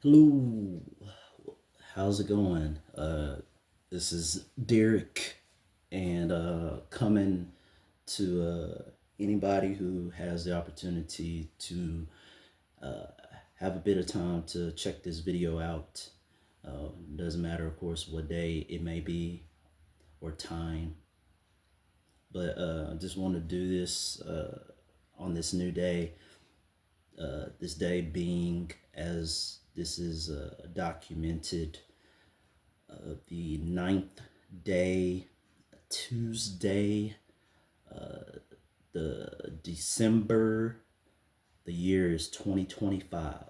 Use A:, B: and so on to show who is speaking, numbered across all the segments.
A: Hello, how's it going? This is Derek, and coming to anybody who has the opportunity to uh, have a bit of time to check this video out. Doesn't matter, of course, what day it may be or time, but I just want to do this on this new day. This day being, as this is documented, the ninth day, Tuesday, the December, the year is 2025.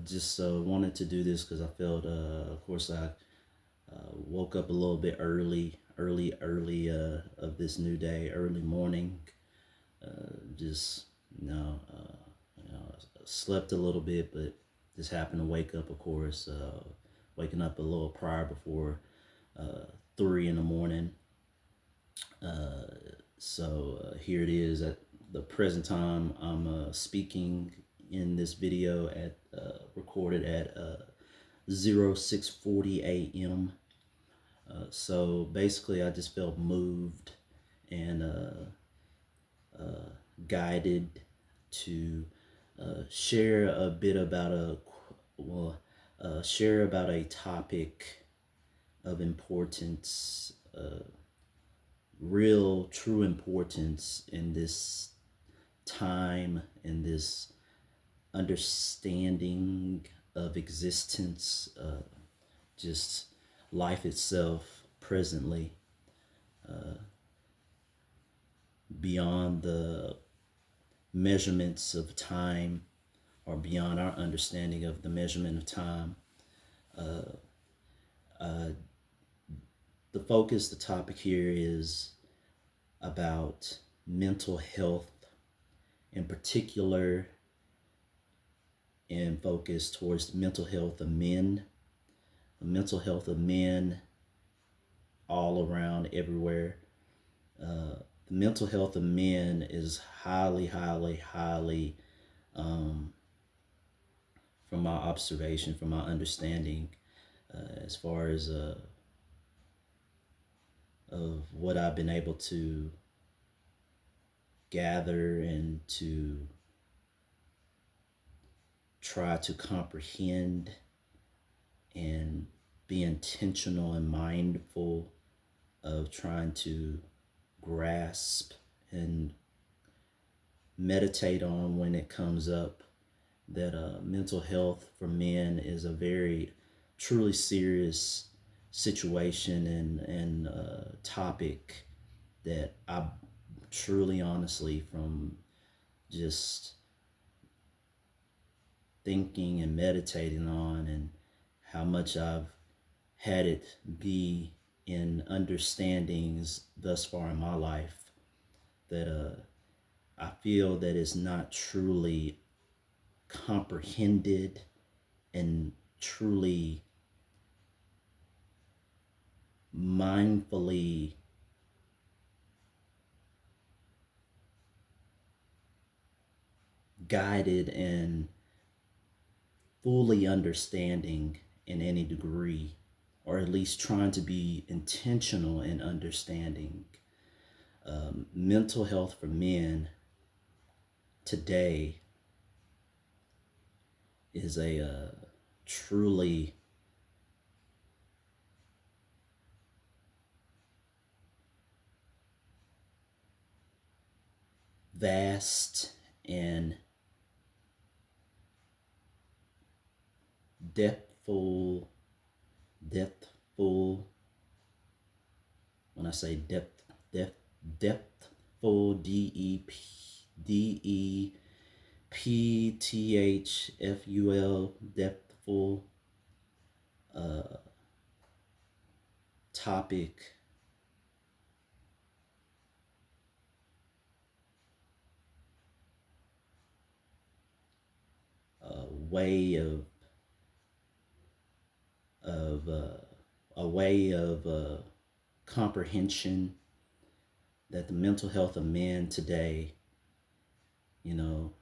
A: Just wanted to do this because I felt, of course, I woke up a little bit early of this new day, early morning. Just, slept a little bit, but just happened to wake up, of course, waking up a little prior before 3 in the morning. So here it is at the present time. I'm speaking in this video at recorded at 0640 a.m. So basically, I just felt moved and guided to share a bit about share about a topic of importance, real, true importance in this time, in this understanding of existence, just life itself presently, beyond the measurements of time or beyond our understanding of the measurement of time. The focus, the topic here is about mental health, in particular, and focus towards the mental health of men, the mental health of men all around, everywhere. The mental health of men is highly, from my observation, from my understanding, as far as of what I've been able to gather and to try to comprehend and be intentional and mindful of trying to grasp and meditate on when it comes up, that mental health for men is a very truly serious situation and topic that I truly, honestly, from just thinking and meditating on, and how much I've had it be in understandings thus far in my life, that I feel that it's not truly comprehended and truly mindfully guided and fully understanding in any degree, or at least trying to be intentional in understanding. Mental health for men today is a truly vast and depthful. When I say depthful, DEPTHFUL, depthful topic, way of a way of comprehension that the mental health of men today, you know,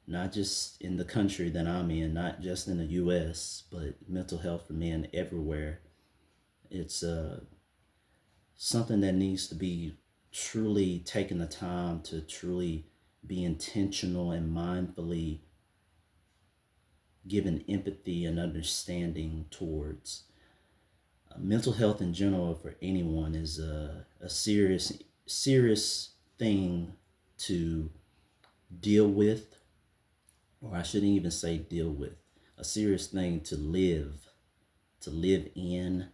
A: not just in the country that I'm in, not just in the US, but mental health for men everywhere. It's something that needs to be truly taking the time to truly be intentional and mindfully given empathy and understanding towards. Mental health in general for anyone is a serious thing to deal with, or I shouldn't even say deal with, a serious thing to live in,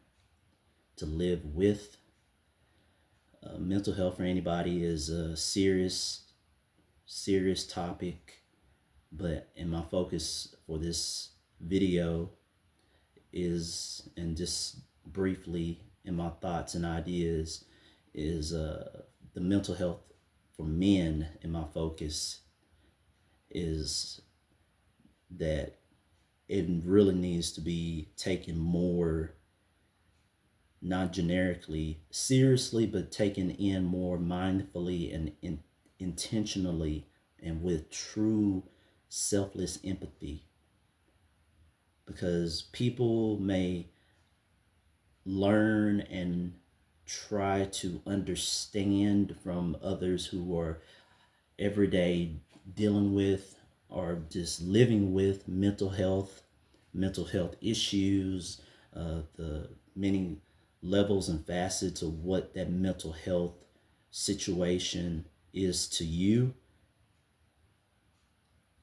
A: to live with. Mental health for anybody is a serious topic, but in my focus for this video is, and just briefly in my thoughts and ideas, is the mental health for men. In my focus is that it really needs to be taken more, not generically seriously, but taken in more mindfully and intentionally, and with true selfless empathy. Because people may learn and try to understand from others who are every day dealing with or just living with mental health issues, the many levels and facets of what that mental health situation is to you.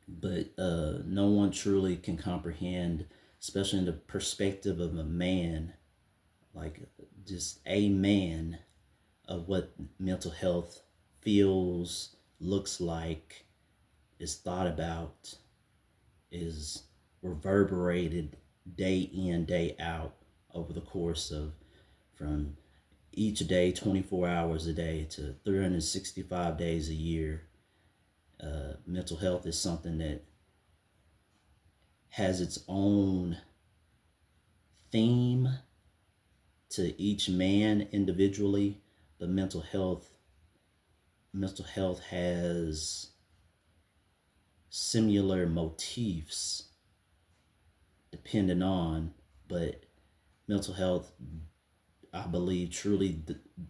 A: But no one truly can comprehend, especially in the perspective of a man, like just a man, of what mental health feels, looks like, is thought about, is reverberated day in, day out over the course of from each day, 24 hours a day to 365 days a year. Mental health is something that has its own theme to each man individually, but mental health has similar motifs depending on, but mental health, I believe,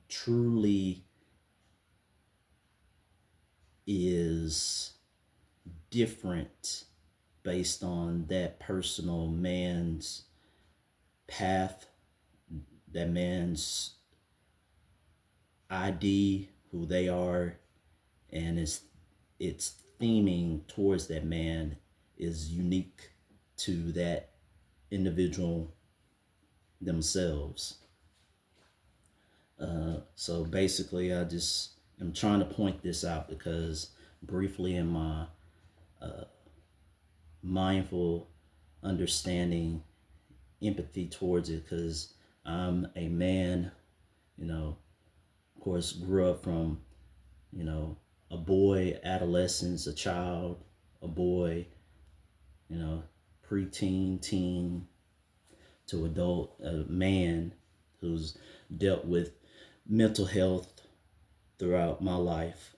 A: truly is different based on that personal man's path, that man's ID, who they are, and its theming towards that man is unique to that individual themselves. So basically, I just am trying to point this out because briefly in my mindful understanding, empathy towards it, because I'm a man, of course, grew up from, a boy, adolescence, a child, a boy, you know, preteen, teen, to adult, a man who's dealt with mental health throughout my life.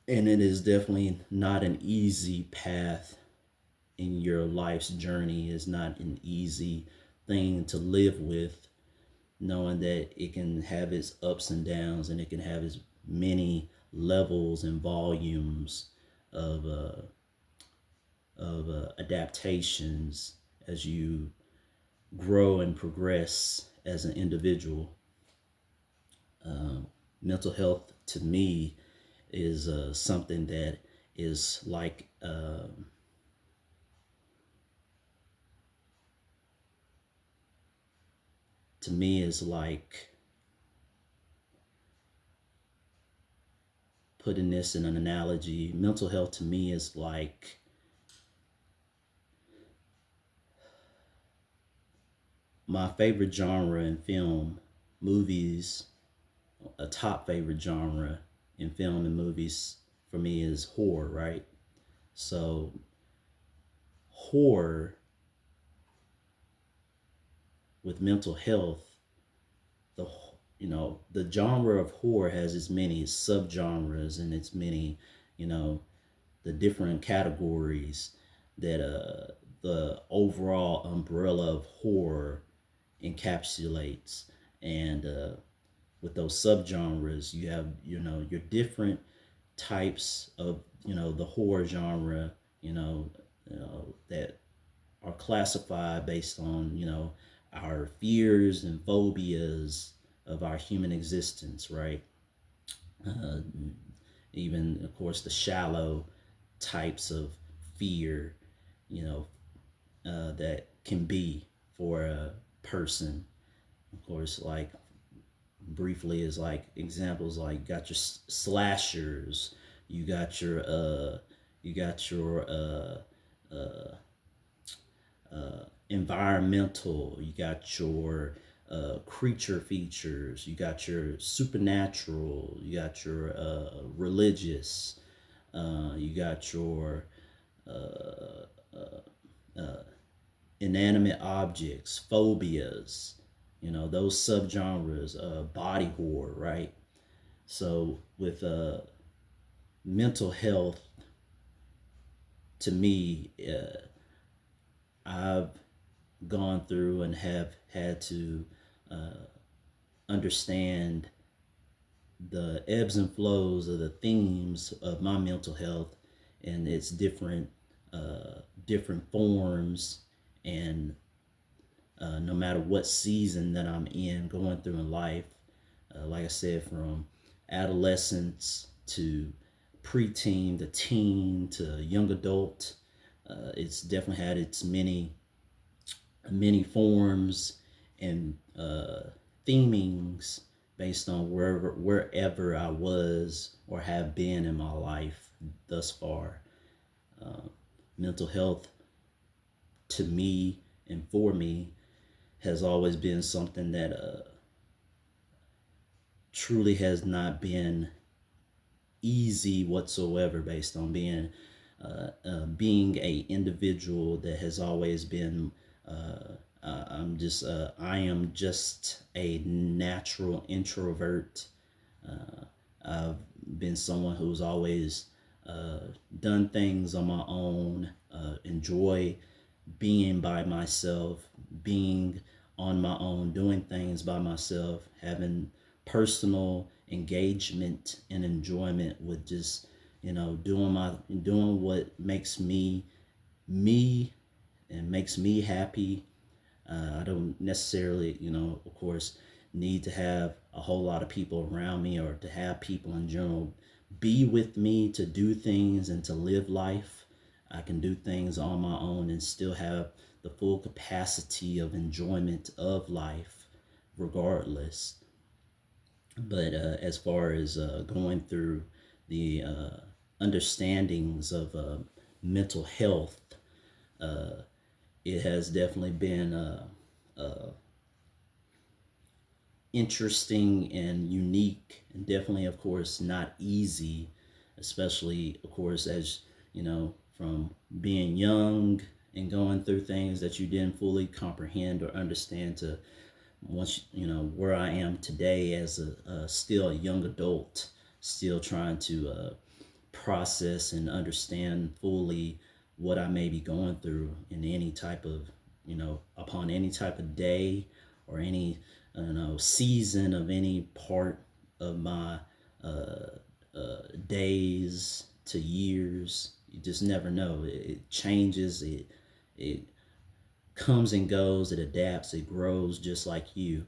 A: And it is definitely not an easy path in your life's journey. It's not an easy thing to live with, knowing that it can have its ups and downs, and it can have its many levels and volumes of adaptations as you grow and progress as an individual. Mental health to me is something that is like to me is like putting this in an analogy. Mental health to me is like my favorite genre in film, movies. A top favorite genre in film and movies for me is horror, right? So horror with mental health, the the genre of horror has its many subgenres and its many, you know, the different categories that the overall umbrella of horror encapsulates. And with those subgenres, you have, your different types of, the horror genre, that are classified based on, our fears and phobias of our human existence, right? Uh, Even, of course, the shallow types of fear, you know, that can be for a person. Of course, like briefly is like examples like got your slashers, you got your uh, environmental, you got your creature features, you got your supernatural, you got your religious, you got your uh, inanimate objects, phobias, those subgenres, body horror, right? So with mental health, to me, I've gone through and have had to uh, understand the ebbs and flows of the themes of my mental health and its different forms, and no matter what season that I'm in, going through in life, like I said, from adolescence to preteen to teen to young adult, it's definitely had its many forms and themings based on wherever I was or have been in my life thus far. Uh, Mental health, to me and for me, has always been something that truly has not been easy whatsoever, based on being a individual that has always been I am just a natural introvert. I've been someone who's always done things on my own, enjoy being by myself, being on my own, doing things by myself, having personal engagement and enjoyment with just, doing what makes me and makes me happy. I don't necessarily, of course, need to have a whole lot of people around me or to have people in general be with me to do things and to live life. I can do things on my own and still have the full capacity of enjoyment of life, regardless. But as far as going through the understandings of mental health, uh, it has definitely been interesting and unique, and definitely, of course, not easy, especially, of course, as from being young and going through things that you didn't fully comprehend or understand, to once where I am today as a still a young adult, still trying to process and understand fully what I may be going through in any type of, upon any type of day or any, I don't know, season of any part of my days to years. You just never know. It changes. It comes and goes. It adapts. It grows just like you.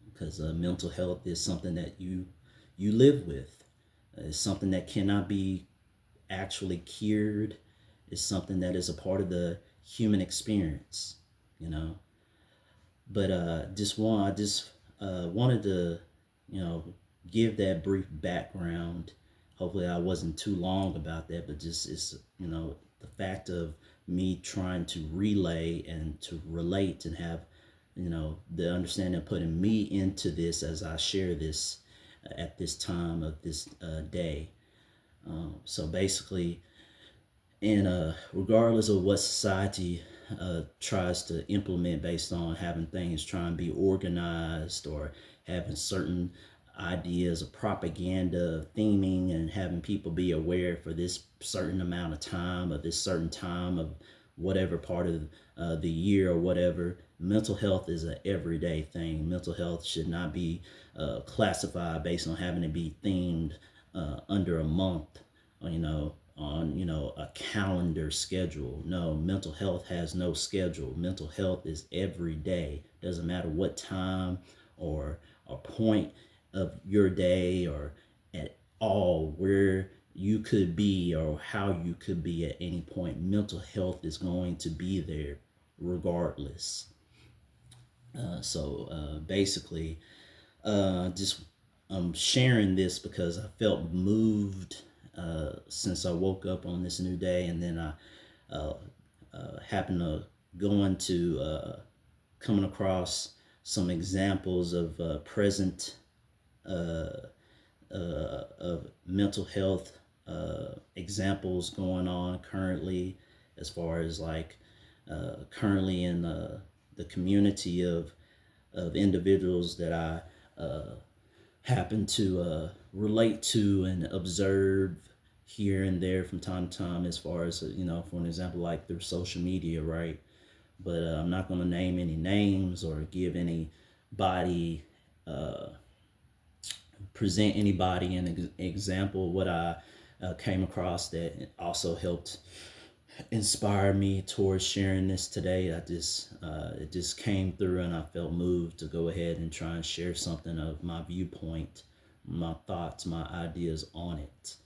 A: Because mental health is something that you live with. It's something that cannot be actually cured. Is something that is a part of the human experience, you know. But I just wanted to, you know, give that brief background. Hopefully, I wasn't too long about that, but just it's, the fact of me trying to relay and to relate and have, the understanding of putting me into this as I share this at this time of this day. So basically, and regardless of what society tries to implement based on having things trying to be organized or having certain ideas of propaganda theming and having people be aware for this certain amount of time or this certain time of whatever part of the year or whatever. Mental health is an everyday thing. Mental health should not be classified based on having to be themed under a month, on a calendar schedule. No, mental health has no schedule. Mental health is every day. Doesn't matter what time or a point of your day or at all where you could be or how you could be at any point. Mental health is going to be there regardless. So basically, just I'm sharing this because I felt moved since I woke up on this new day, and then I happened to go into coming across some examples of present of mental health examples going on currently, as far as like currently in the community of individuals that I happen to relate to and observe here and there from time to time, as far as for an example, like through social media, right? But I'm not going to name any names or give anybody present anybody an example. What I came across that also helped inspire me towards sharing this today. It just came through, and I felt moved to go ahead and try and share something of my viewpoint, my thoughts, my ideas on it.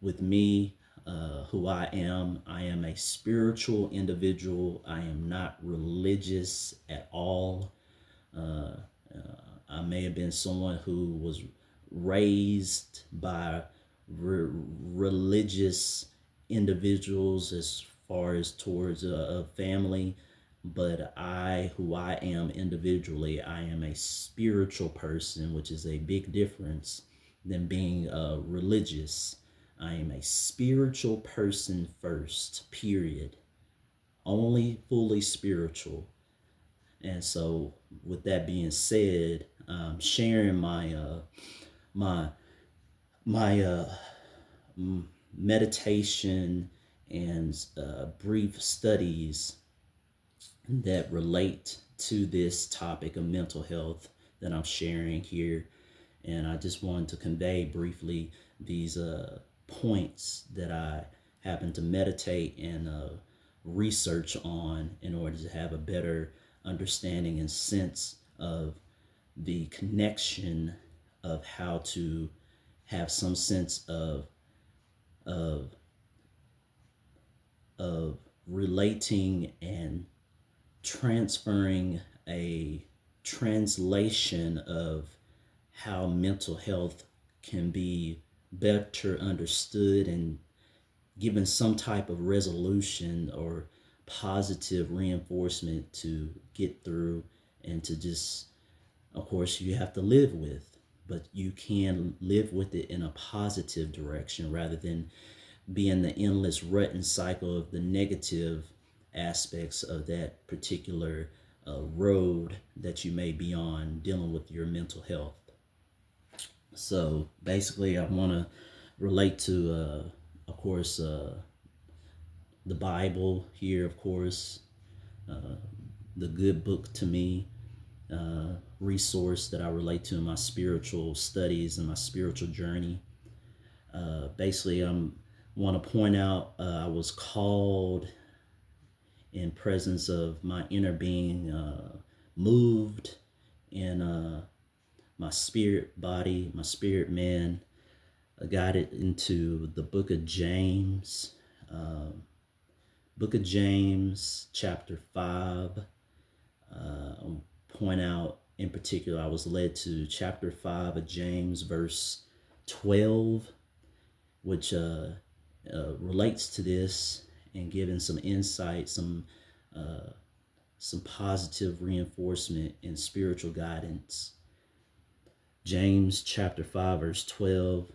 A: With me, who I am a spiritual individual. I am not religious at all. I may have been someone who was raised by religious individuals as far as towards a family, but who I am individually, I am a spiritual person, which is a big difference than being religious. I am a spiritual person first, period. Only fully spiritual. And so, with that being said, sharing my meditation and brief studies that relate to this topic of mental health that I'm sharing here. And I just wanted to convey briefly these points that I happen to meditate and research on in order to have a better understanding and sense of the connection of how to have some sense of of relating and transferring a translation of how mental health can be better understood and given some type of resolution or positive reinforcement to get through, and to just, of course, you have to live with, but you can live with it in a positive direction rather than be in the endless rut and cycle of the negative aspects of that particular road that you may be on dealing with your mental health. So basically, I want to relate to, of course, the Bible here, of course, the good book to me, resource that I relate to in my spiritual studies and my spiritual journey. Basically, I want to point out I was called in presence of my inner being, moved in my spirit body, my spirit man, guided into the book of James. Book of James, chapter 5. I'll point out in particular, I was led to chapter 5 of James, verse 12, which relates to this and giving some insight, some positive reinforcement and spiritual guidance. James chapter 5, verse 12.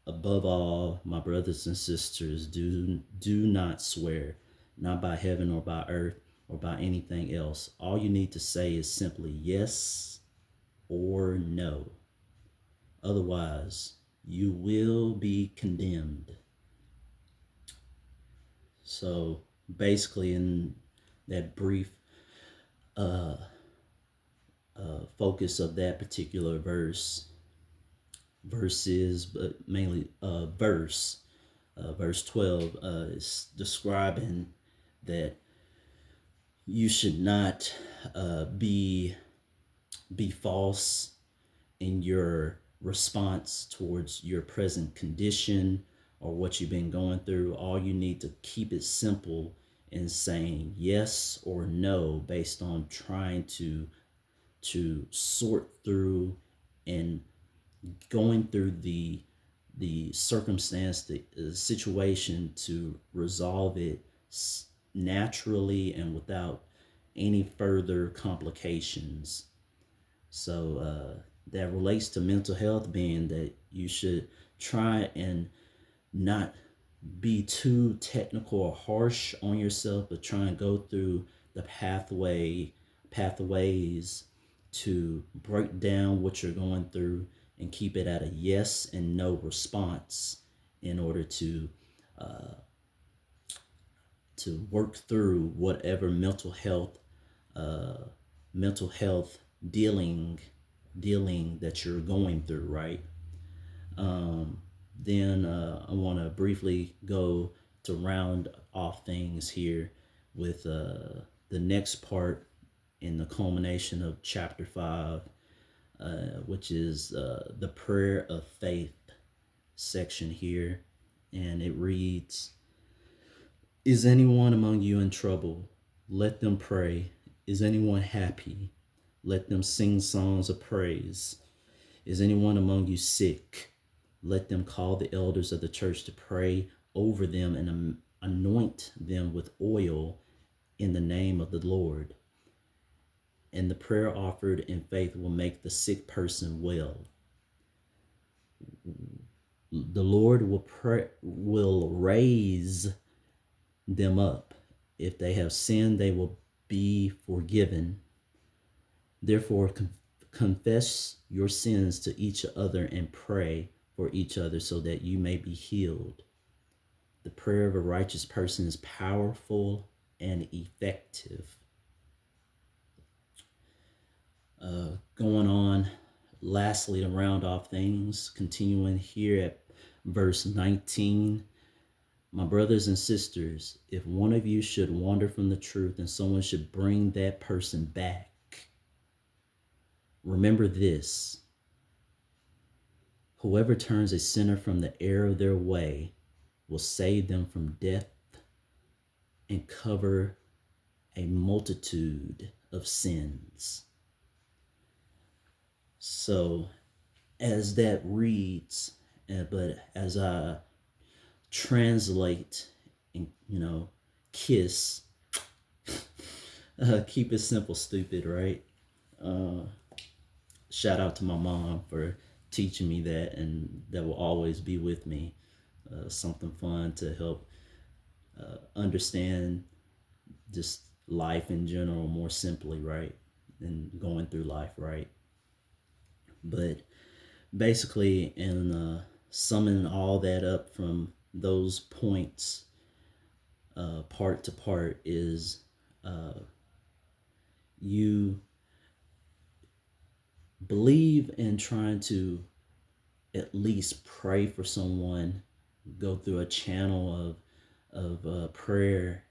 A: Above all, my brothers and sisters, do not swear, not by heaven or by earth or by anything else. All you need to say is simply yes or no. Otherwise, you will be condemned. So basically, in that brief uh, focus of that particular verses, but mainly verse 12 is describing that you should not be false in your response towards your present condition or what you've been going through. All you need to keep it simple in saying yes or no based on trying to sort through and going through the circumstance, the situation to resolve it naturally and without any further complications. So that relates to mental health, being that you should try and not be too technical or harsh on yourself, but try and go through the pathways to break down what you're going through and keep it at a yes and no response in order uh, to work through whatever uh, mental health dealing that you're going through, right? Um, then I want to briefly go to round off things here with the next part in the culmination of chapter 5, which is the prayer of faith section here. And it reads, "Is anyone among you in trouble? Let them pray. Is anyone happy? Let them sing songs of praise. Is anyone among you sick? Let them call the elders of the church to pray over them and anoint them with oil in the name of the Lord. And the prayer offered in faith will make the sick person well. The Lord will raise them up. If they have sinned, they will be forgiven. Therefore, confess your sins to each other and pray for each other so that you may be healed. The prayer of a righteous person is powerful and effective." Going on, lastly, to round off things, continuing here at verse 19. "My brothers and sisters, if one of you should wander from the truth and someone should bring that person back, remember this: whoever turns a sinner from the error of their way will save them from death and cover a multitude of sins." So, as that reads, but as I translate and, kiss, keep it simple, stupid, right? Uh, Shout out to my mom for teaching me that, and that will always be with me. Something fun to help understand just life in general more simply, right? And going through life, right? But basically, in summing all that up from those points, part to part, is uh, you believe in trying to at least pray for someone, go through a channel of prayer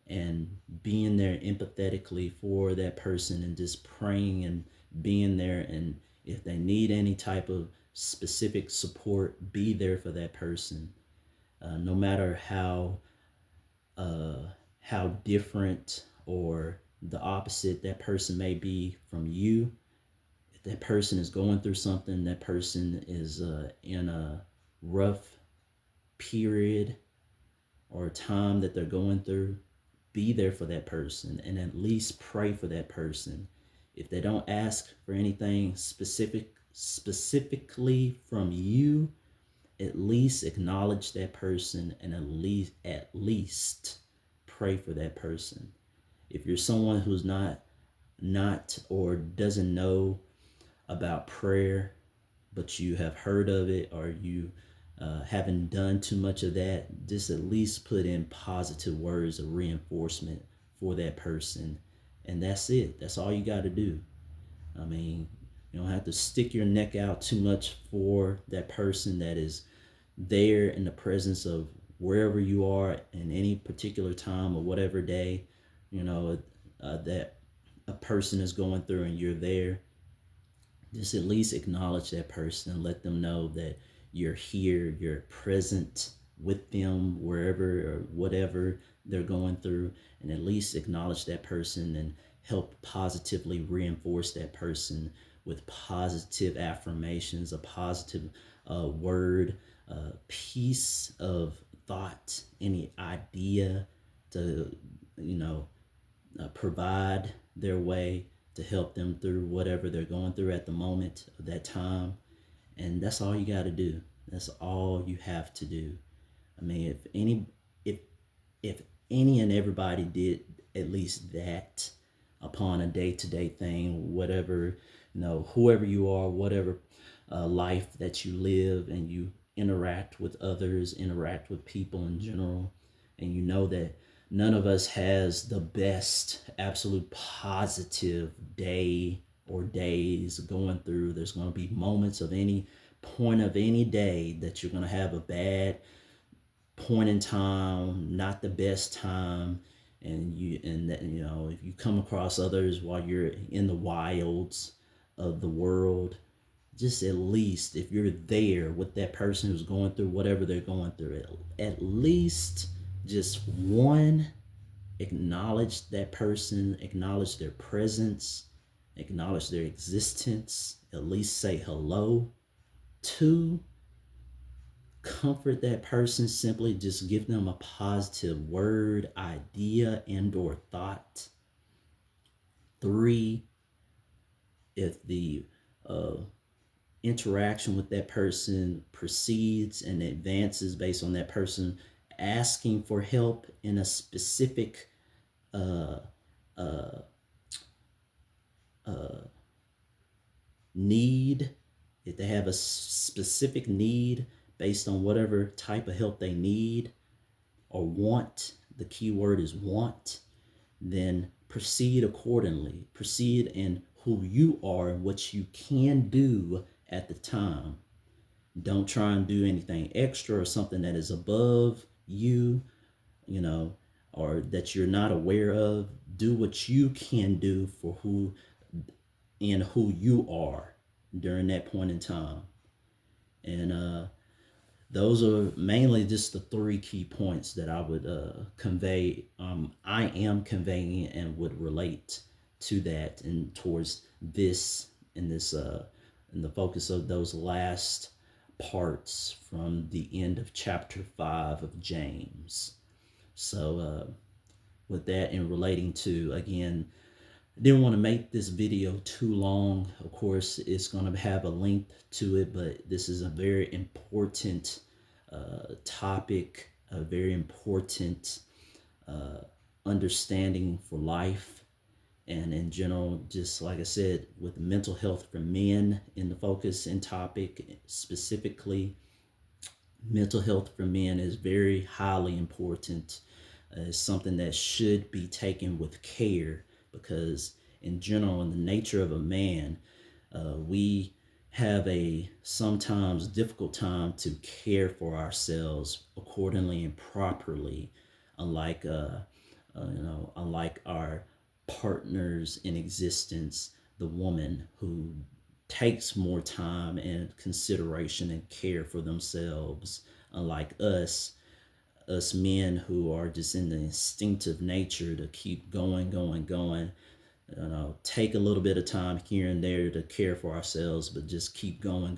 A: and being there empathetically for that person and just praying and being there. And if they need any type of specific support, be there for that person. No matter uh, how different or the opposite that person may be from you. If that person is going through something, that person is in a rough period or a time that they're going through, be there for that person and at least pray for that person. If they don't ask for anything specifically from you, at least acknowledge that person and at least pray for that person. If you're someone who's not or doesn't know about prayer, but you have heard of it, or you haven't done too much of that, just at least put in positive words of reinforcement for that person. And that's it. That's all you got to do. I mean, you don't have to stick your neck out too much for that person that is there in the presence of wherever you are in any particular time or whatever day, you know, that a person is going through and you're there. Just at least acknowledge that person and let them know that you're here, you're present with them wherever or whatever they're going through, and at least acknowledge that person and help positively reinforce that person with positive affirmations, a positive word, piece of thought, any idea to, you know, provide their way to help them through whatever they're going through at the moment of that time. And that's all you got to do. That's all you have to do. I mean, if if any and everybody did at least that upon a day-to-day thing, whatever, you know, whoever you are, whatever life that you live, and you interact with others, interact with people in general, and you know that none of us has the best absolute positive day or days going through. There's going to be moments of any point of any day that you're going to have a bad point in time, not the best time. And that, you know, if you come across others while you're in the wilds of the world, just at least if you're there with that person who's going through whatever they're going through, at least just one, acknowledge that person, acknowledge their presence, acknowledge their existence, at least say hello. Two, comfort that person, simply just give them a positive word, idea, and or thought. Three, if the uh, interaction with that person proceeds and advances based on that person asking for help in a specific uh, uh, uh, need, if they have a specific need based on whatever type of help they need or want, the key word is want, then proceed accordingly. Proceed in who you are and what you can do at the time. Don't try and do anything extra or something that is above you, you know, or that you're not aware of. Do what you can do for who you are during that point in time. And those are mainly just the three key points that I would convey. I am conveying and would relate to that and towards this in this in the focus of those last parts from the end of chapter 5 of James. So with that, and relating to, again, I didn't want to make this video too long. Of course, it's going to have a length to it, but this is a very important topic, a very important uh, understanding for life. And in general, just like I said, with mental health for men in the focus and topic specifically, mental health for men is very highly important. It's something that should be taken with care, because in general, in the nature of a man, we have a sometimes difficult time to care for ourselves accordingly and properly, unlike unlike our partners in existence, the woman who takes more time and consideration and care for themselves, unlike us men who are just in the instinctive nature to keep going, you know, take a little bit of time here and there to care for ourselves, but just keep going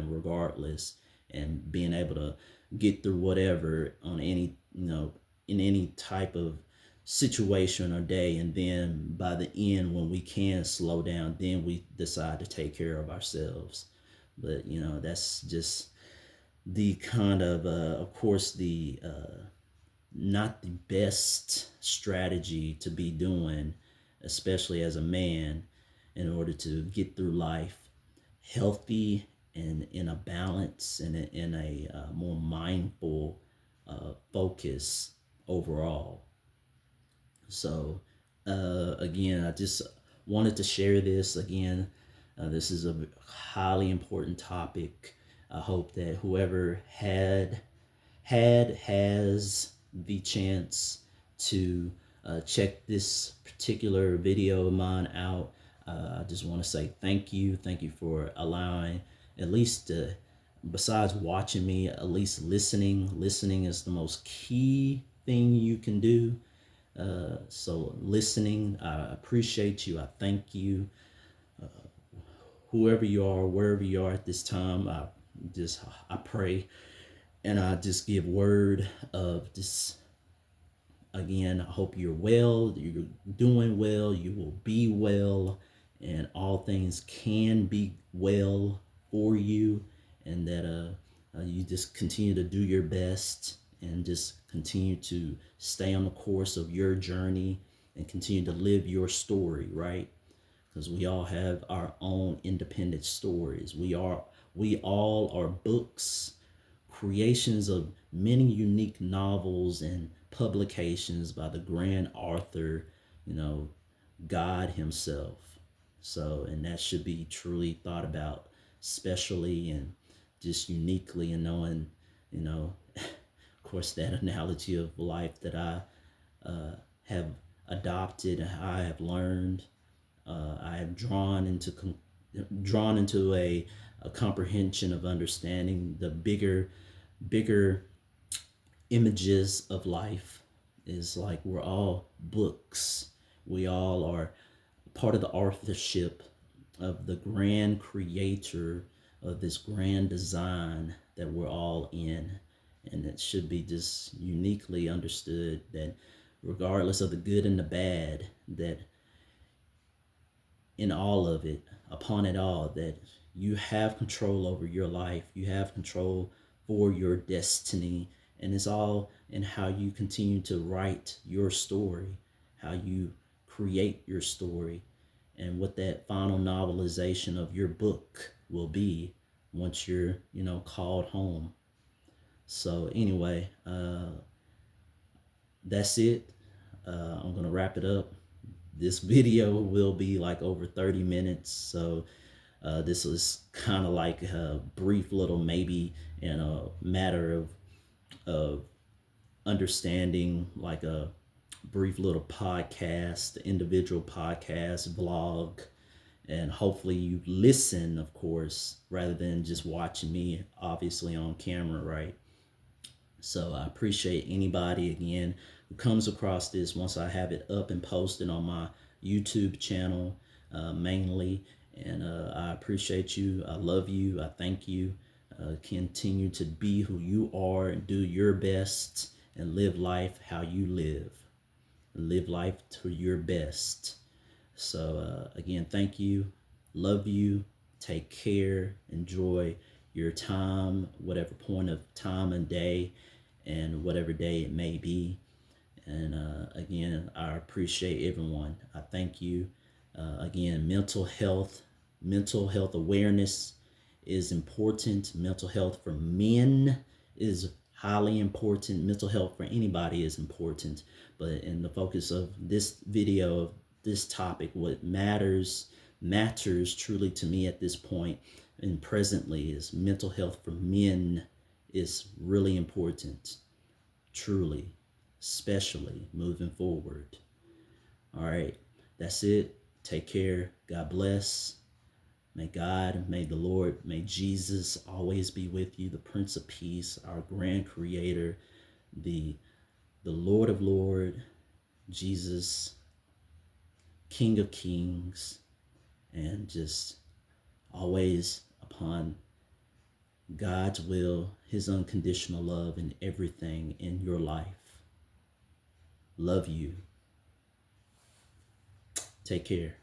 A: regardless, and being able to get through whatever on any, you know, in any type of situation or day. And then by the end, when we can slow down, then we decide to take care of ourselves. But, you know, that's just the kind of course, the not the best strategy to be doing, especially as a man, in order to get through life. healthy and in a balance and in a more mindful focus overall. So, again, I just wanted to share this again. This is a highly important topic. I hope that whoever has the chance to check this particular video of mine out. I just want to say thank you. Thank you for allowing, at least besides watching me, at least listening. Listening is the most key thing you can do. So listening, I appreciate you. I thank you. Whoever you are, wherever you are at this time, I pray and I just give word of this again. I hope you're well, you're doing well, you will be well, and all things can be well for you, and that you just continue to do your best and just continue to stay on the course of your journey and continue to live your story, right? Because we all have our own independent stories. We all are books, creations of many unique novels and publications by the grand author, God himself. So, and that should be truly thought about, especially and just uniquely, and knowing, of course, that analogy of life that I have adopted and I have learned. I have drawn into a comprehension of understanding the bigger images of life. Is like we're all books. We all are part of the authorship of the grand creator of this grand design that we're all in. And it should be just uniquely understood that regardless of the good and the bad, that in all of it, upon it all, that you have control over your life, you have control for your destiny, and it's all in how you continue to write your story, how you create your story, and what that final novelization of your book will be once you're, called home. So anyway, that's it. I'm gonna wrap it up. This video will be like over 30 minutes, so this was kind of like a brief little, maybe in a matter of understanding, like a brief little podcast, individual podcast vlog, and hopefully you listen, of course, rather than just watching me obviously on camera, right? So I appreciate anybody again who comes across this once I have it up and posted on my YouTube channel, mainly. And I appreciate you. I love you. I thank you. Continue to be who you are and do your best and live life how you live. Live life to your best. So again, thank you. Love you. Take care. Enjoy your time, whatever point of time and day, and whatever day it may be. And again, I appreciate everyone. I thank you. Again, mental health awareness is important. Mental health for men is highly important. Mental health for anybody is important. But in the focus of this video, of this topic, what matters truly to me at this point and presently is mental health for men is really important, truly, especially moving forward. All right, that's it. Take care. God bless. May God, may the Lord, may Jesus always be with you, the Prince of Peace, our grand creator, the Lord of Lords, Jesus, King of Kings, and just always upon God's will, his unconditional love in everything in your life. Love you. Take care.